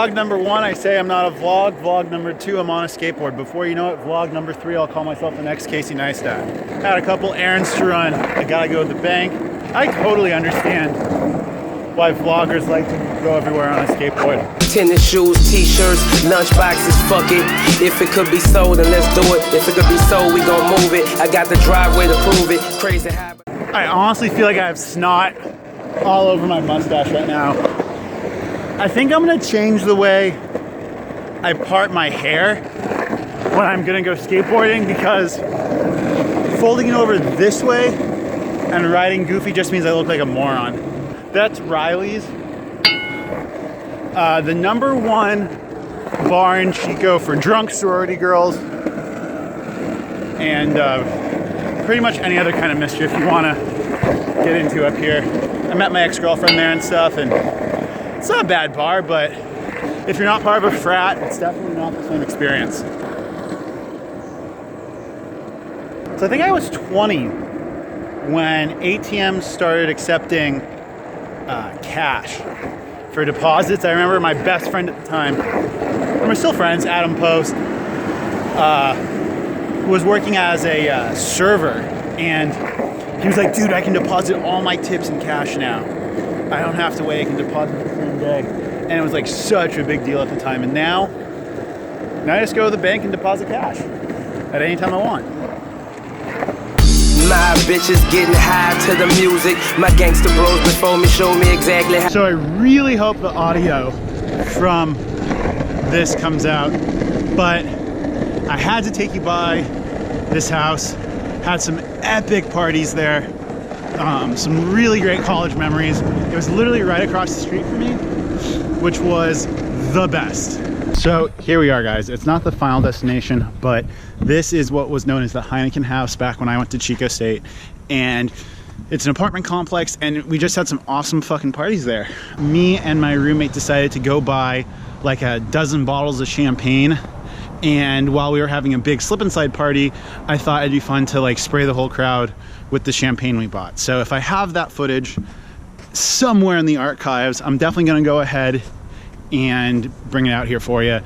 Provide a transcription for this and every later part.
Vlog number 1, I say I'm not a vlog. Vlog number 2, I'm on a skateboard. Before you know it, vlog number 3, I'll call myself the next Casey Neistat. Had a couple errands to run. I gotta go to the bank. I totally understand why vloggers like to go everywhere on a skateboard. Tennis shoes, t-shirts, lunchboxes, fuck it. If it could be sold, then let's do it. If it could be sold, we gon' move it. I got the driveway to prove it. Crazy habit. I honestly feel like I have snot all over my mustache right now. I think I'm gonna change the way I part my hair when I'm gonna go skateboarding, because folding it over this way and riding goofy just means I look like a moron. That's Riley's. The number 1 bar in Chico for drunk sorority girls and pretty much any other kind of mischief you want to get into up here. I met my ex-girlfriend there and stuff, and it's not a bad bar, but if you're not part of a frat, it's definitely not the same experience. So I think I was 20 when ATMs started accepting cash for deposits. I remember my best friend at the time, and we're still friends, Adam Post, was working as a server, and he was like, dude, I can deposit all my tips in cash now. I don't have to wait, I can deposit the same day. And it was like such a big deal at the time. And now I just go to the bank and deposit cash at any time I want. My bitches getting high to the music. My gangster bros before me show me exactly how. So I really hope the audio from this comes out, but I had to take you by this house. Had some epic parties there, some really great college memories. It was literally right across the street from me, which was the best. So here we are, guys. It's not the final destination, but this is what was known as the Heineken House back when I went to Chico State. And it's an apartment complex, and we just had some awesome fucking parties there. Me and my roommate decided to go buy like a dozen bottles of champagne. And while we were having a big slip and slide party, I thought it'd be fun to like spray the whole crowd with the champagne we bought. So if I have that footage somewhere in the archives, I'm definitely gonna go ahead and bring it out here for you.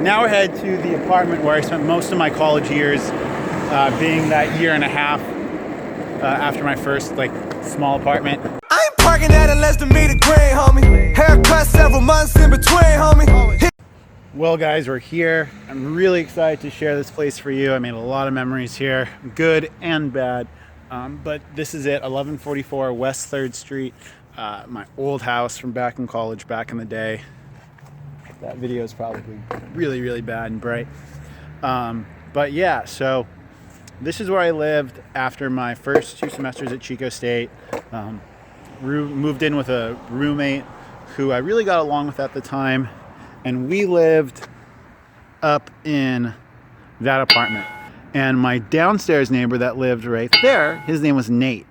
Now we're headed to the apartment where I spent most of my college years, being that year and a half after my first like small apartment. I ain't parking at it less than me to green, homie. Haircut several months in between, homie. Well, guys, we're here. I'm really excited to share this place for you. I made a lot of memories here, good and bad. But this is it, 1144 West 3rd Street, my old house from back in college, back in the day. That video is probably really, really bad and bright. But yeah, so this is where I lived after my first 2 semesters at Chico State. Moved in with a roommate who I really got along with at the time, and we lived up in that apartment. And my downstairs neighbor that lived right there, his name was Nate.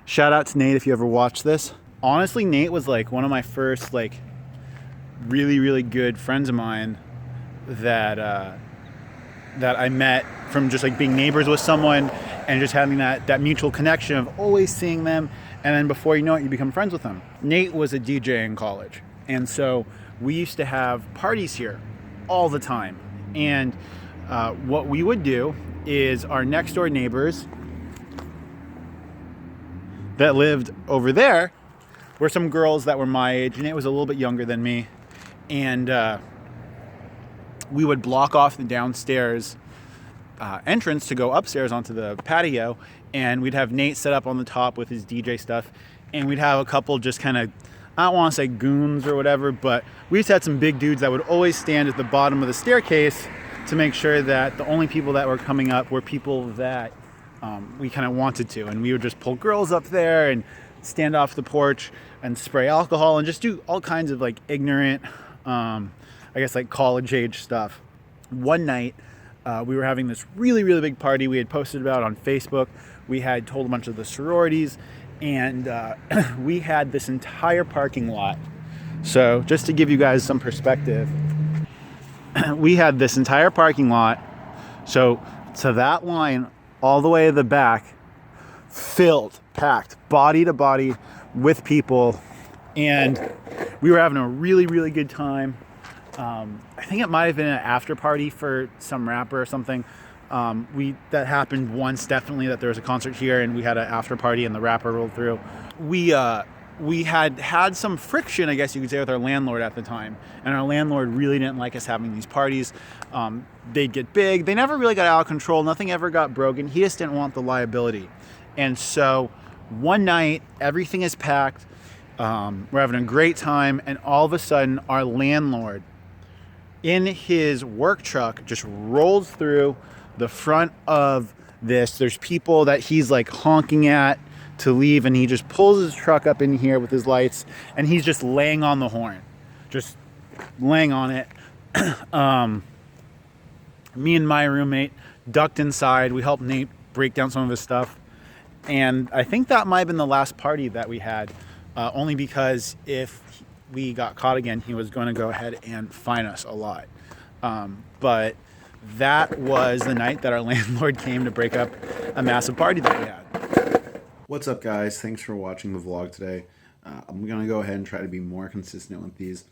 Shout out to Nate if you ever watched this. Honestly, Nate was like one of my first like really, really good friends of mine that I met from just like being neighbors with someone and just having that mutual connection of always seeing them, and then before you know it, you become friends with them. Nate was a DJ in college, and so we used to have parties here all the time. And what we would do is our next door neighbors that lived over there were some girls that were my age, and it was a little bit younger than me. And we would block off the downstairs entrance to go upstairs onto the patio, and we'd have Nate set up on the top with his DJ stuff, and we'd have a couple just kind of, I don't want to say goons or whatever, but we just had some big dudes that would always stand at the bottom of the staircase to make sure that the only people that were coming up were people that we kind of wanted to. And we would just pull girls up there and stand off the porch and spray alcohol and just do all kinds of like ignorant, I guess like college age stuff. One night, we were having this really, really big party we had posted about on Facebook. We had told a bunch of the sororities, and we had this entire parking lot. So just to give you guys some perspective, we had this entire parking lot, so to that line all the way to the back, filled, packed, body to body with people, and we were having a really, really good time. I think it might have been an after party for some rapper or something. That happened once, definitely, that there was a concert here and we had an after party and the rapper rolled through. We had some friction, I guess you could say, with our landlord at the time, and our landlord really didn't like us having these parties. They'd get big. They never really got out of control. Nothing ever got broken. He just didn't want the liability. And so one night, everything is packed. We're having a great time, and all of a sudden, our landlord, in his work truck, just rolls through the front of this. There's people that he's like honking at to leave, and he just pulls his truck up in here with his lights, and he's just laying on the horn, just laying on it. Me and my roommate ducked inside. We helped Nate break down some of his stuff, and I think that might have been the last party that we had, only because if we got caught again, he was going to go ahead and fine us a lot. But that was the night that our landlord came to break up a massive party that we had. What's up, guys? Thanks for watching the vlog today. I'm going to go ahead and try to be more consistent with these.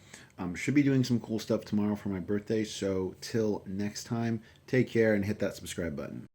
Should be doing some cool stuff tomorrow for my birthday, so till next time, take care and hit that subscribe button.